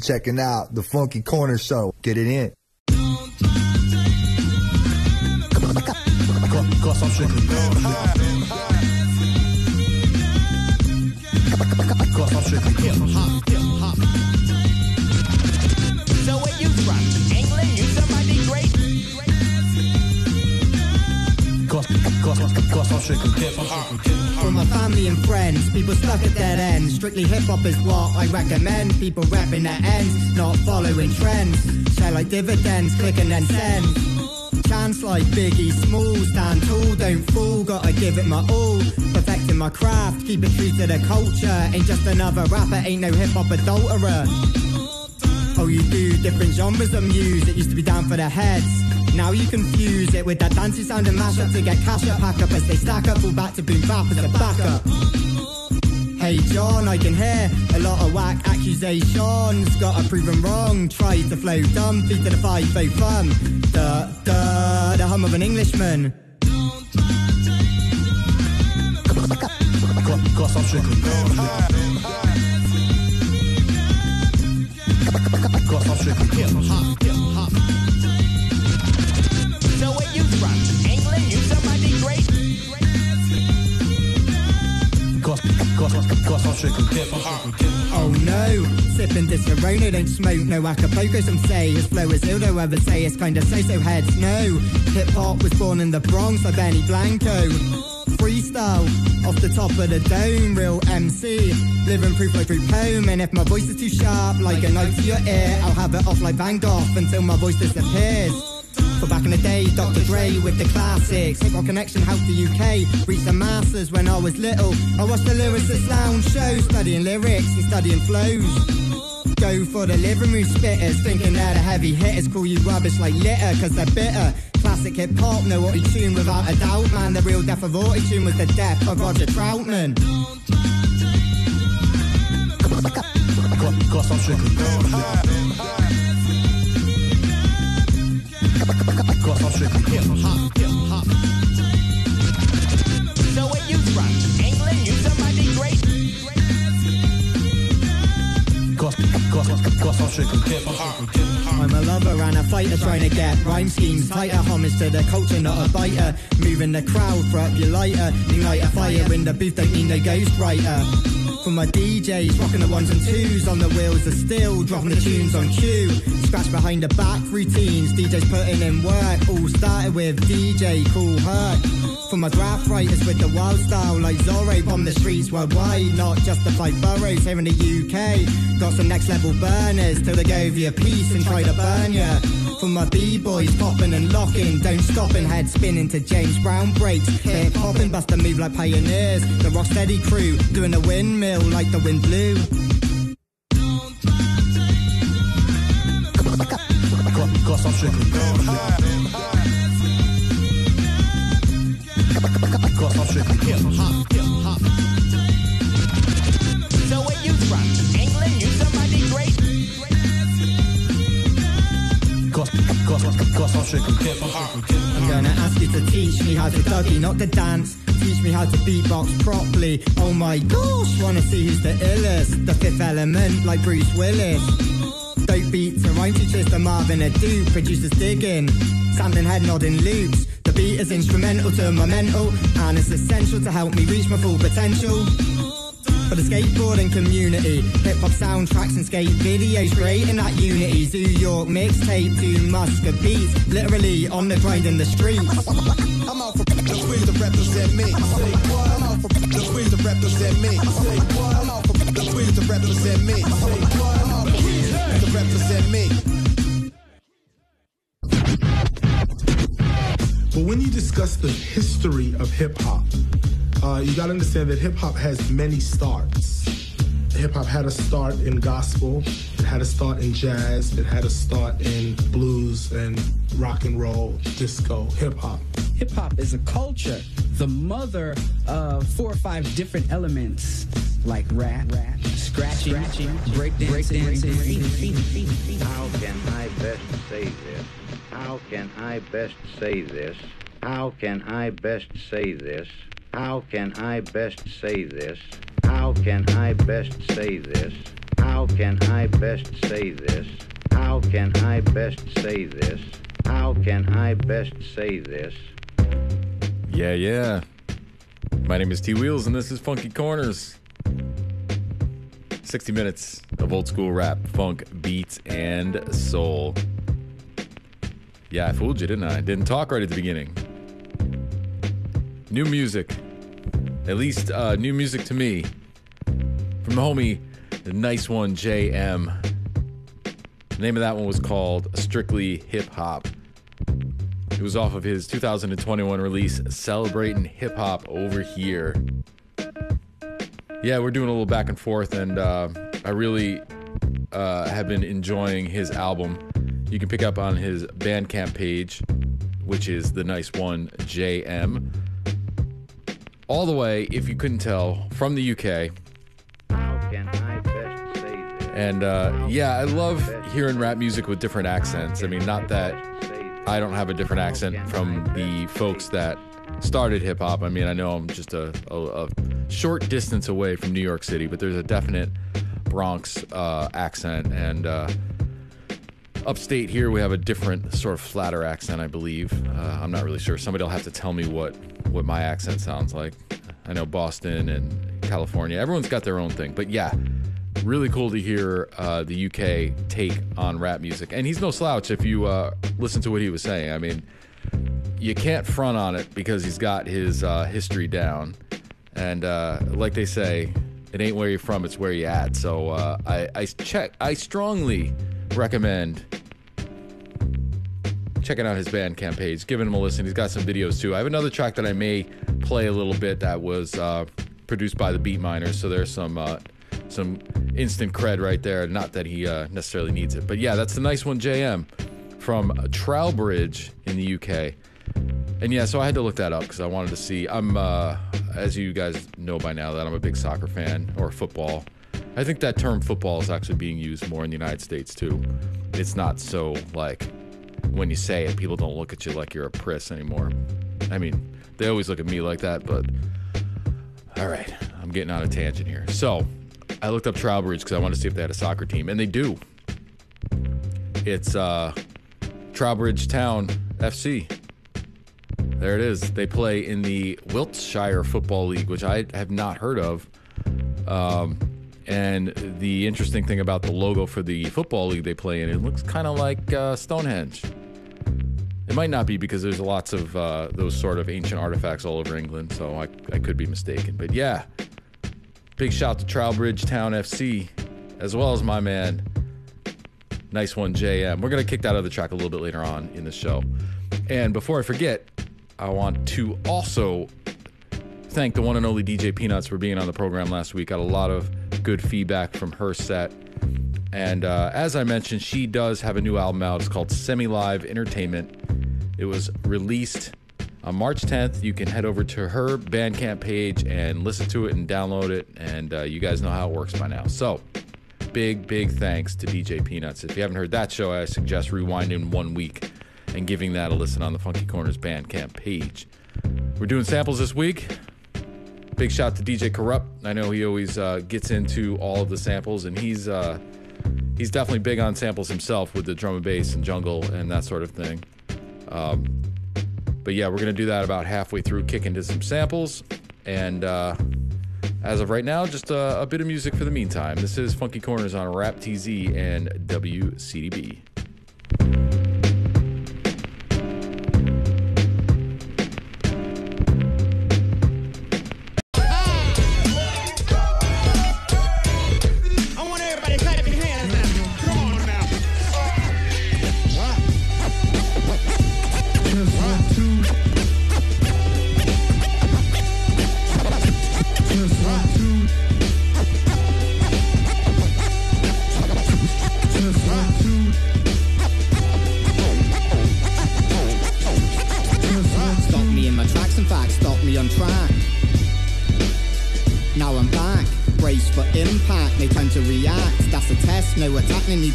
checking out the Funky Corner Show. Get it in. Cause I'm strictly hip hop. Cause I'm strictly hip hop. So where you from? England? You somebody great? Cause I'm strictly hip hop. For my family and friends, people stuck at dead ends. Strictly hip hop is what I recommend. People rapping their ends, not following trends. Share like dividends, click and then send. Chance like Biggie Smalls, stand tall, don't fall, gotta give it my all. Perfecting my craft, keep it true to the culture. Ain't just another rapper, ain't no hip-hop adulterer. Oh, you do different genres of music, used to be down for the heads. Now you confuse it with that dancey sound and mash up to get cash up, pack up as they stack up, fall back to boom bap as a backup. Hey John, I can hear a lot of whack accusations. Gotta prove them wrong, try to flow dumb, feet to the 5-0 thumb. The hum of an Englishman. Cause I'm strictly hip hop. Cause I'm strictly hip hop. So where you from? England? You somebody great? Cause I'm strictly hip hop. Oh no, sipping this Corona, don't smoke no Acapulco. Some say his flow is ill, though others say it's kinda so-so. Heads no, hip-hop was born in the Bronx by Benny Blanco. Freestyle, off the top of the dome, real MC, living proof like through poem. And if my voice is too sharp, like a knife to your ear, I'll have it off like Van Gogh until my voice disappears. For back in the day, Dr. Dre with the classics. Hip Hop Connection helped the UK reach the masses when I was little. I watched the Lyricist Lounge show, studying lyrics and studying flows. Go for the living room spitters, thinking they're the heavy hitters. Call you rubbish like litter, cause they're bitter. Classic hip hop, no auto-tune without a doubt, man. The real death of auto-tune was the death of Roger Troutman. Cause I'm strictly hip hop. Cause I'm strictly hip hop. So where you from? England? You somebody great? Cause I'm strictly hip hop. I'm a lover and a fighter, trying to get rhyme schemes tighter. Homage to the culture, not a biter. Moving the crowd, throw up your lighter. Ignite a fire in the booth, don't need no ghostwriter. For my DJs, rocking the ones and twos on the wheels of steel, dropping the tunes on cue. Scratch behind the back routines, DJs putting in work. All started with DJ Cool Herc. For my graph writers with the wild style like Zorro, bomb the streets worldwide, not just the 5 boroughs here in the UK. Got some next level burners till they go over your piece and try to burn ya. For my b-boys popping and locking, don't stop and head spinning to James Brown breaks. Hip hopping, bust a move like pioneers. The Rocksteady crew doing a windmill like the wind blew. Cause I'm strictly hip hop. Cause I'm strictly hip hop. So where you from? England? You somebody great? Cause I'm strictly hip hop. I'm gonna ask you to teach me how to Dougie, not to dance. Teach me how to beatbox properly. Oh my gosh, wanna see who's the illest. The Fifth Element, like Bruce Willis. Dope beats and rhyme teachers to Marvin and Doup. Producers digging, sampling head nodding loops. The beat is instrumental to my mental, and it's essential to help me reach my full potential. For the skateboarding community, hip-hop soundtracks and skate videos, creating that unity. New York mixtape to Muscat beats, literally on the grind in the streets. I'm out for the queens to represent me. I'm out for the queens to represent me. I'm out for the queens to represent me. I'm out for the queens to represent me. But when you discuss the history of hip-hop, you gotta understand that hip-hop has many starts. Hip-hop had a start in gospel, it had a start in jazz, it had a start in blues and rock and roll, disco, hip-hop. Hip-hop is a culture, the mother of 4 or 5 different elements, like rap, scratching, breakdancing. How can I best say this? How can I best say this? How can I best say this? How can I best say this? How can I best say this? How How can I best say this? How can I best say this? How can I best say this? Yeah. My name is T Wheels, and this is Funky Corners. 60 minutes of old school rap, funk, beats, and soul. Yeah, I fooled you, didn't I? Didn't talk right at the beginning. New music. At least new music to me. From the homie, the Nicewun JM. The name of that one was called Strictly Hip Hop. It was off of his 2021 release, Celebratin' Hip Hop Over Here. Yeah, we're doing a little back and forth, and I really have been enjoying his album. You can pick up on his Bandcamp page, which is the Nicewun JM. All the way, if you couldn't tell, from the UK. How can I best say this? And yeah, I love hearing rap music with different accents. I mean, not that I don't have a different accent from the folks that started hip-hop. I mean, I know I'm just a short distance away from New York City, but there's a definite Bronx accent, and upstate here we have a different sort of flatter accent, I believe. I'm not really sure. Somebody will have to tell me what my accent sounds like. I know Boston and California, everyone's got their own thing, but yeah, really cool to hear the UK take on rap music. And he's no slouch if you listen to what he was saying. I mean, you can't front on it because he's got his history down. And like they say, it ain't where you're from, it's where you're at. So I strongly recommend checking out his Bandcamp page, giving him a listen. He's got some videos too. I have another track that I may play a little bit that was produced by the Beatminerz. So there's some instant cred right there. Not that he necessarily needs it, but yeah, that's the Nicewun JM from Trowbridge in the UK. And yeah, so I had to look that up because I wanted to see. I'm, as you guys know by now, that I'm a big soccer fan, or football. I think that term football is actually being used more in the United States too. It's not so like when you say it, people don't look at you like you're a priss anymore. I mean, they always look at me like that, but all right, I'm getting on a tangent here. So I looked up Trowbridge because I wanted to see if they had a soccer team, and they do. It's Trowbridge Town FC. There it is. They play in the Wiltshire Football League, which I have not heard of. And the interesting thing about the logo for the football league they play in, it looks kind of like Stonehenge. It might not be because there's lots of those sort of ancient artifacts all over England, so I could be mistaken. But yeah, big shout to Trowbridge Town FC, as well as my man, Nicewun JM. We're going to kick that other track a little bit later on in the show. And before I forget, I want to also thank the one and only DJ Peanuts for being on the program last week. Got a lot of good feedback from her set. And as I mentioned, she does have a new album out. It's called Semi-Live Entertainment. It was released on March 10th. You can head over to her Bandcamp page and listen to it and download it. And you guys know how it works by now. So big thanks to DJ Peanuts. If you haven't heard that show, I suggest rewinding 1 week and giving that a listen on the Funky Corners Bandcamp page. We're doing samples this week. Big shout to DJ Corrupt. I know he always gets into all of the samples, and he's definitely big on samples himself with the drum and bass and jungle and that sort of thing. But yeah, we're going to do that about halfway through, kick into some samples. And as of right now, just a bit of music for the meantime. This is Funky Corners on Rap TZ and WCDB.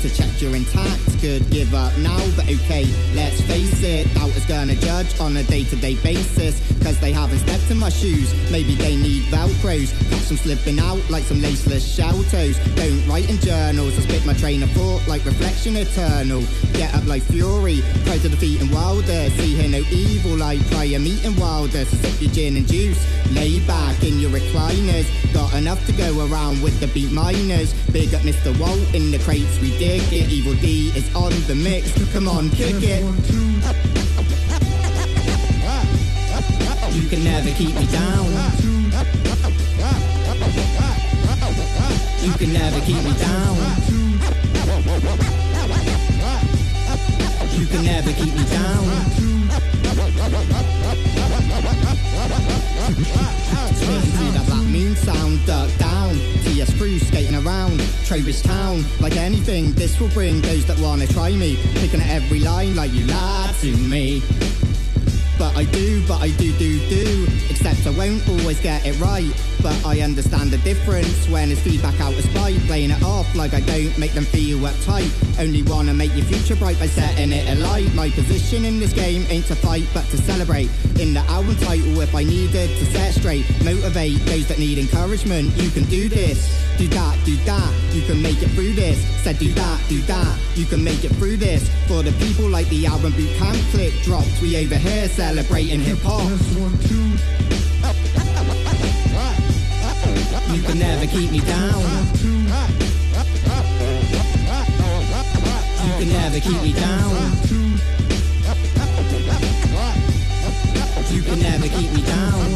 To check you're intact, good, give up now, but okay, let's face it, doubters gonna judge on a day-to-day basis, cause they haven't stepped in my shoes. Maybe they need Velcros, catch them slipping out like some laceless shallows. Don't write in journals, I spit my train of thought like reflection eternal. Get up like fury, try to defeat and wilder. See here no evil like prior meeting wilder. So sip your gin and juice, lay back in your recliners. Got enough to go around with the Beatminerz. Big up Mr. Walt in the crates, we dig it. Evil D is on the mix, come on, kick it. You can never keep me down. You can never keep me down. You can never keep me down. Spitting through that black moon sound, duck down. TSCrew skating around Trowbridge town. Like anything, this will bring those that wanna try me. Picking at every line like you lied to me. But I do, except I won't always get it right. But I understand the difference when it's feedback out of spite. Playing it off like I don't make them feel uptight. Only wanna make your future bright by setting it alight. My position in this game ain't to fight but to celebrate. In the album title if I needed to set straight. Motivate those that need encouragement. You can do this, do that, you can make it through this. Said do that, you can make it through this. For the people like the album boot camp clip dropped. We over here celebrating hip hop. You can never keep me down. You can never keep me down. You can never keep me down.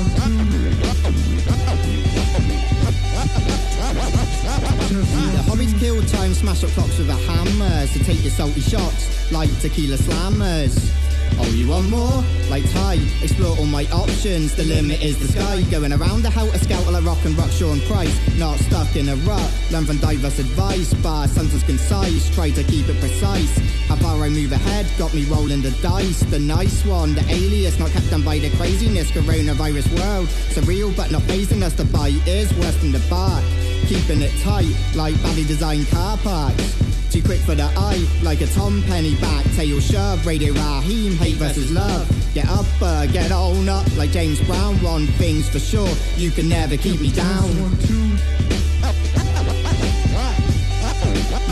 The hobbies kill time, smash up clocks with a hammer. So take your salty shots like tequila slammers. Oh, you want more? Like Ty, explore all my options. The limit is the sky. Going around the helter skelter like rock and Sean Price. Not stuck in a rut. Learn from diverse advice. Bar sentence concise. Try to keep it precise. How far I move ahead got me rolling the dice. The nice one, the alias, not kept down by the craziness. Coronavirus world, surreal but not phasing us. The bite is worse than the bark. Keeping it tight like badly designed car parks. Too quick for the eye, like a Tom Penny back, tail shove, Radio Raheem, hate versus love. Get up, get on up, like James Brown, one thing's for sure, you can never keep me down.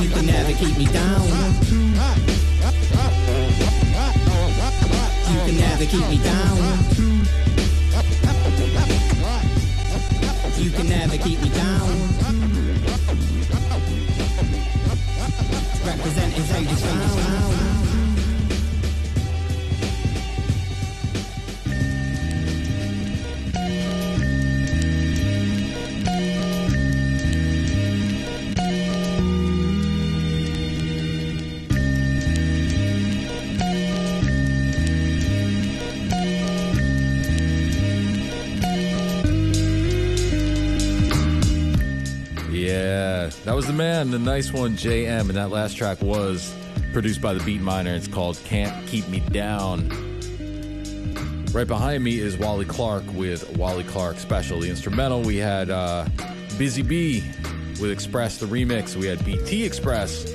You can never keep me down. You can never keep me down. You can never keep me down. Representing Trowbridge town. That was the man, the Nicewun JM, and that last track was produced by the Beatminerz. It's called Can't Keep Me Down. Right behind me is Wally Clark with Wally Clark Special, the instrumental. We had Busy Bee with Express, the remix. We had BT Express,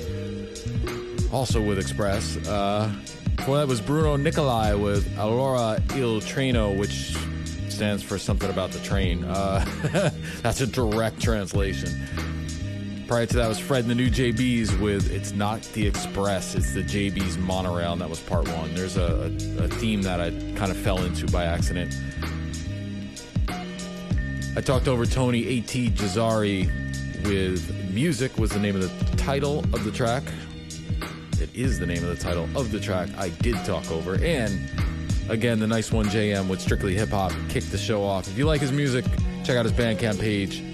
also with Express. Before that was Bruno Nicolai with Aurora Il Treno, which stands for something about the train. That's a direct translation. Prior to that was Fred and the New JBs with It's Not the Express, It's the JB's Monorail, and that was part one. There's a theme that I kind of fell into by accident. I talked over Tony A.T. Jazari with Music was the name of the title of the track. It is the name of the title of the track I did talk over. And again, the Nicewun JM with Strictly Hip Hop kicked the show off. If you like his music, check out his Bandcamp page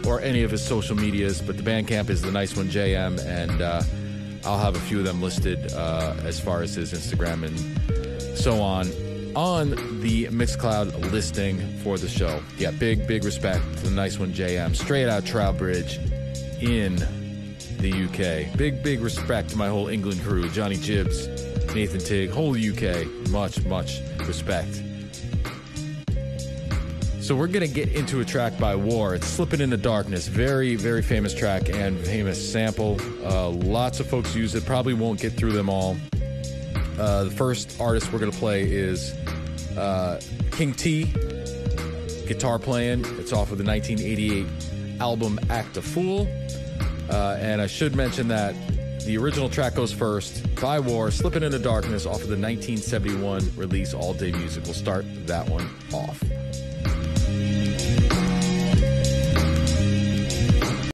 or any of his social medias, but the Bandcamp is the Nicewun JM, and I'll have a few of them listed as far as his Instagram and so on the Mixcloud listing for the show. Yeah, big respect to the Nicewun JM, straight out Trowbridge in the UK. Big respect to my whole England crew, Johnny Gibbs, Nathan Tigg, whole UK. Much respect. So we're going to get into a track by War. It's Slipping in the Darkness. Very famous track and famous sample. Lots of folks use it. Probably won't get through them all. The first artist we're going to play is King T, guitar playing. It's off of the 1988 album Act a Fool. And I should mention that the original track goes first. By War, Slipping into Darkness, off of the 1971 release All Day Music. We'll start that one off.